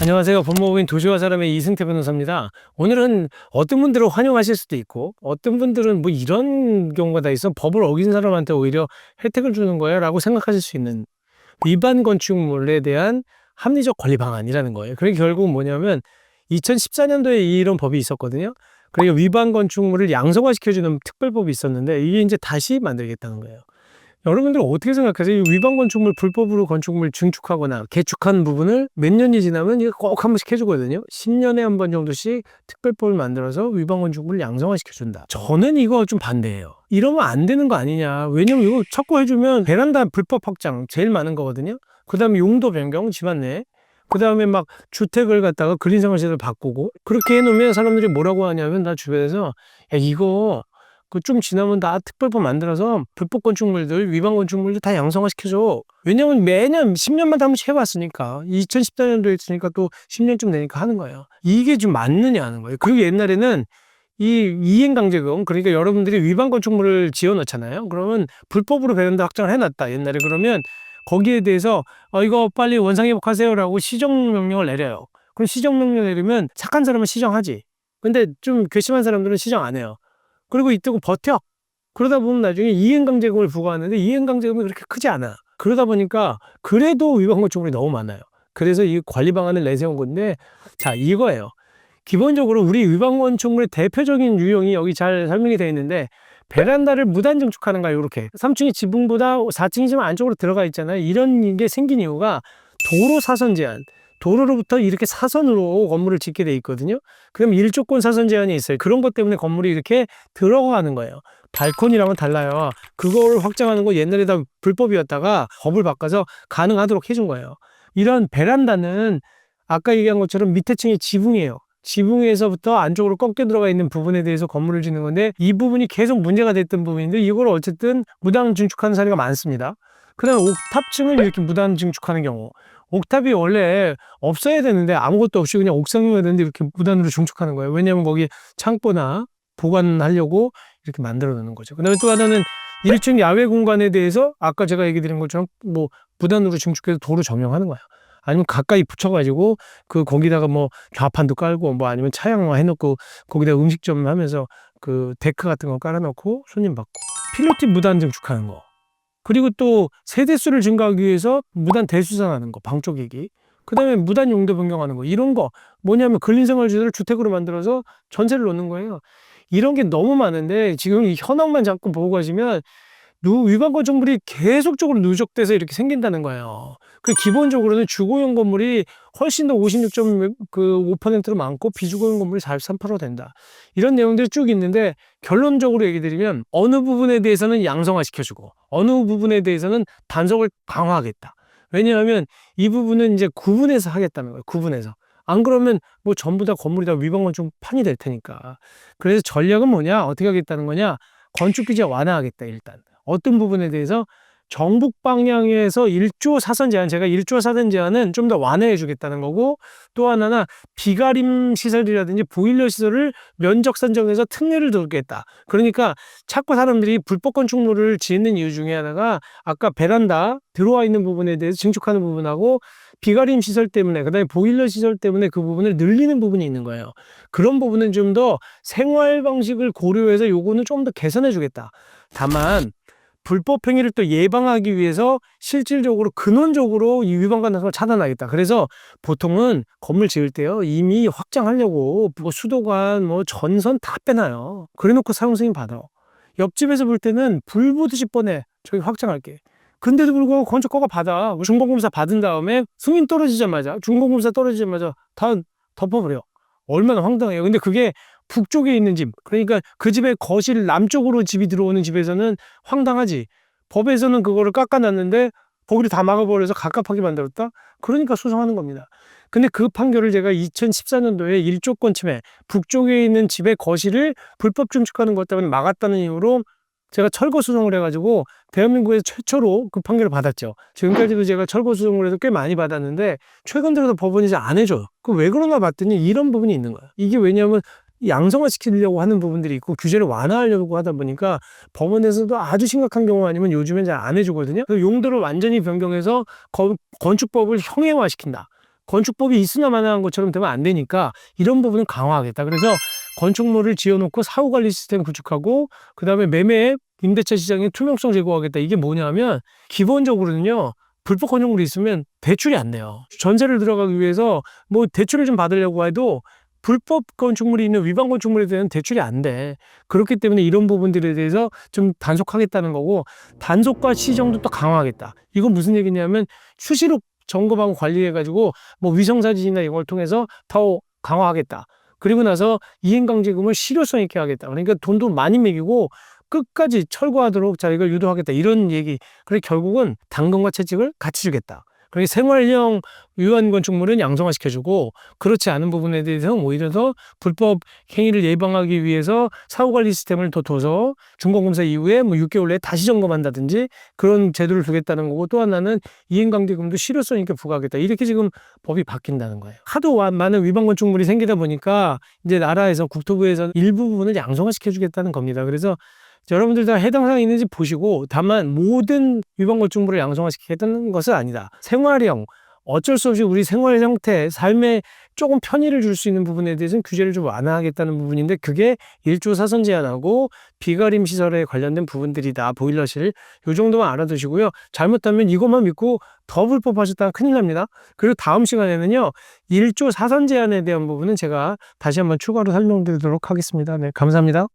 안녕하세요. 법무법인 도시와 사람의 이승태 변호사입니다. 오늘은 어떤 분들은 환영하실 수도 있고 어떤 분들은 뭐 이런 경우가 다 있어 법을 어긴 사람한테 오히려 혜택을 주는 거야 라고 생각하실 수 있는 위반 건축물에 대한 합리적 권리 방안이라는 거예요. 그게 결국 뭐냐면 2014년도에 이런 법이 있었거든요. 그러니까 위반 건축물을 양성화시켜주는 특별법이 있었는데 이게 이제 다시 만들겠다는 거예요. 여러분들 어떻게 생각하세요? 이 위반 건축물, 불법으로 건축물 증축하거나 개축한 부분을 몇 년이 지나면 이거 꼭 한 번씩 해주거든요. 10년에 한 번 정도씩 특별법을 만들어서 위반 건축물을 양성화시켜준다. 저는 이거 좀 반대예요. 이러면 안 되는 거 아니냐. 왜냐면 이거 자꾸 해주면 베란다 불법 확장 제일 많은 거거든요. 그 다음에 용도 변경, 집안 내. 그 다음에 막 주택을 갖다가 근린생활시설 바꾸고 그렇게 해놓으면 사람들이 뭐라고 하냐면 나 주변에서 야 이거 그 좀 지나면 다 특별법 만들어서 불법 건축물들, 위반 건축물들 다 양성화 시켜줘. 왜냐면 매년 10년마다 한 번씩 해왔으니까 2014년도에 했으니까 또 10년쯤 되니까 하는 거예요. 이게 좀 맞느냐 하는 거예요. 그리고 옛날에는 이 이행강제금, 그러니까 여러분들이 위반 건축물을 지어놓잖아요. 그러면 불법으로 베란다 확장을 해놨다 옛날에. 그러면 거기에 대해서 이거 빨리 원상회복하세요라고 시정명령을 내려요. 그럼 시정명령 내리면 착한 사람은 시정하지. 근데 좀 괘씸한 사람들은 시정 안 해요. 그리고 이때고 버텨. 그러다 보면 나중에 이행강제금을 부과하는데 이행강제금이 그렇게 크지 않아. 그러다 보니까 그래도 위반 건축물이 너무 많아요. 그래서 이 관리 방안을 내세운 건데, 자, 이거예요. 기본적으로 우리 위반 건축물의 대표적인 유형이 여기 잘 설명이 되어 있는데, 베란다를 무단 증축하는 거예요. 이렇게 3층이 지붕보다 4층이지만 안쪽으로 들어가 있잖아요. 이런 게 생긴 이유가 도로 사선 제한, 도로로부터 이렇게 사선으로 건물을 짓게 돼 있거든요. 그럼 일조권 사선 제한이 있어요. 그런 것 때문에 건물이 이렇게 들어가는 거예요. 발코니랑은 달라요. 그걸 확장하는 거 옛날에 다 불법이었다가 법을 바꿔서 가능하도록 해준 거예요. 이런 베란다는 아까 얘기한 것처럼 밑에 층이 지붕이에요. 지붕에서부터 안쪽으로 꺾여 들어가 있는 부분에 대해서 건물을 짓는 건데 이 부분이 계속 문제가 됐던 부분인데 이걸 어쨌든 무단 증축하는 사례가 많습니다. 그 다음에 옥탑층을 이렇게 무단 증축하는 경우, 옥탑이 원래 없어야 되는데 아무것도 없이 그냥 옥상이어야 되는데 이렇게 무단으로 증축하는 거예요. 왜냐하면 거기 창고나 보관하려고 이렇게 만들어 놓는 거죠. 그 다음에 또 하나는 1층 야외 공간에 대해서 아까 제가 얘기 드린 것처럼 뭐 무단으로 증축해서 도로 점용하는 거예요. 아니면 가까이 붙여가지고 거기다가 뭐 좌판도 깔고 뭐 아니면 차양화 해놓고 거기다 음식점 하면서 그 데크 같은 거 깔아놓고 손님 받고 필로티 무단 증축하는 거. 그리고 또 세대수를 증가하기 위해서 무단 대수상하는 거, 방 쪼개기. 그 다음에 무단 용도 변경하는 거. 이런 거 뭐냐면 근린생활시설을 주택으로 만들어서 전세를 놓는 거예요. 이런 게 너무 많은데 지금 이 현황만 자꾸 보고 가시면 위반 건축물이 계속적으로 누적돼서 이렇게 생긴다는 거예요. 그 기본적으로는 주거용 건물이 훨씬 더 56.5%로 많고 비주거용 건물이 43% 된다. 이런 내용들이 쭉 있는데 결론적으로 얘기 드리면 어느 부분에 대해서는 양성화 시켜주고 어느 부분에 대해서는 단속을 강화하겠다. 왜냐하면 이 부분은 이제 구분해서 하겠다는 거예요. 구분해서. 안 그러면 뭐 전부 다 건물이 다 위반 건축판이 될 테니까. 그래서 전략은 뭐냐? 어떻게 하겠다는 거냐? 건축 규제 완화하겠다 일단. 어떤 부분에 대해서 정북 방향에서 1조 사선 제한, 제가 1조 사선 제한은 좀 더 완화해 주겠다는 거고, 또 하나는 비가림 시설이라든지 보일러 시설을 면적 산정해서 특례를 두겠다. 그러니까 자꾸 사람들이 불법 건축물을 짓는 이유 중에 하나가 아까 베란다 들어와 있는 부분에 대해서 증축하는 부분하고 비가림 시설 때문에, 그다음에 보일러 시설 때문에 그 부분을 늘리는 부분이 있는 거예요. 그런 부분은 좀 더 생활 방식을 고려해서 요거는 좀 더 개선해 주겠다. 다만 불법 행위를 또 예방하기 위해서 실질적으로 근원적으로 이 위반 가능성을 차단하겠다. 그래서 보통은 건물 지을 때요 이미 확장하려고 뭐 수도관 뭐 전선 다 빼놔요. 그래놓고 사용 승인 받아. 옆집에서 볼 때는 불 보듯이 뻔해. 저기 확장할게. 근데도 불구하고 건축허가 받아. 중복공사 받은 다음에 승인 떨어지자마자 중복공사 떨어지자마자 다 덮어버려. 얼마나 황당해요. 근데 그게 북쪽에 있는 집, 그러니까 그 집의 거실 남쪽으로 집이 들어오는 집에서는 황당하지. 법에서는 그거를 깎아놨는데 거기를 다 막아버려서 갑갑하게 만들었다? 그러니까 소송하는 겁니다. 근데 그 판결을 제가 2014년도에 1조권 침해, 북쪽에 있는 집의 거실을 불법 증축하는 것 때문에 막았다는 이유로 제가 철거 소송을 해가지고 대한민국에서 최초로 그 판결을 받았죠. 지금까지도 제가 철거 소송을 해서 꽤 많이 받았는데 최근 들어서 법원이 잘 안 해줘요. 그 왜 그러나 봤더니 이런 부분이 있는 거야. 이게 왜냐하면 양성화 시키려고 하는 부분들이 있고 규제를 완화하려고 하다 보니까 법원에서도 아주 심각한 경우 아니면 요즘엔 잘 안 해주거든요. 그 용도를 완전히 변경해서 건축법을 형해화 시킨다. 건축법이 있으나 마나한 것처럼 되면 안 되니까 이런 부분은 강화하겠다. 그래서 건축물을 지어놓고 사후관리 시스템 구축하고 그다음에 매매 임대차 시장의 투명성 제고하겠다. 이게 뭐냐면 기본적으로는요. 불법 건축물이 있으면 대출이 안 돼요. 전세를 들어가기 위해서 뭐 대출을 좀 받으려고 해도 불법 건축물이 있는 위반 건축물에 대한 대출이 안 돼. 그렇기 때문에 이런 부분들에 대해서 좀 단속하겠다는 거고, 단속과 시정도 또 강화하겠다. 이건 무슨 얘기냐면 수시로 점검하고 관리해가지고 뭐 위성사진이나 이걸 통해서 더 강화하겠다. 그리고 나서 이행강제금을 실효성 있게 하겠다. 그러니까 돈도 많이 매기고 끝까지 철거하도록 자기가 유도하겠다. 이런 얘기. 그래 결국은 당근과 채찍을 같이 주겠다. 그러니까 생활형 위반 건축물은 양성화시켜주고 그렇지 않은 부분에 대해서는 오히려 더 불법 행위를 예방하기 위해서 사후관리 시스템을 더 둬서 준공검사 이후에 뭐 6개월 내에 다시 점검한다든지 그런 제도를 두겠다는 거고, 또 하나는 이행강제금도 실효성 있게 부과하겠다. 이렇게 지금 법이 바뀐다는 거예요. 하도 많은 위반 건축물이 생기다 보니까 이제 나라에서 국토부에서 일부 부분을 양성화시켜주겠다는 겁니다. 그래서 여러분들 다 해당 사항이 있는지 보시고, 다만 모든 위반 건축물을 양성화시키겠다는 것은 아니다. 생활형, 어쩔 수 없이 우리 생활 형태, 삶에 조금 편의를 줄 수 있는 부분에 대해서는 규제를 좀 완화하겠다는 부분인데, 그게 1조 사선 제한하고 비가림 시설에 관련된 부분들이다. 보일러실. 요 정도만 알아두시고요. 잘못하면 이것만 믿고 더 불법하셨다가 큰일 납니다. 그리고 다음 시간에는요, 1조 사선 제한에 대한 부분은 제가 다시 한번 추가로 설명드리도록 하겠습니다. 네, 감사합니다.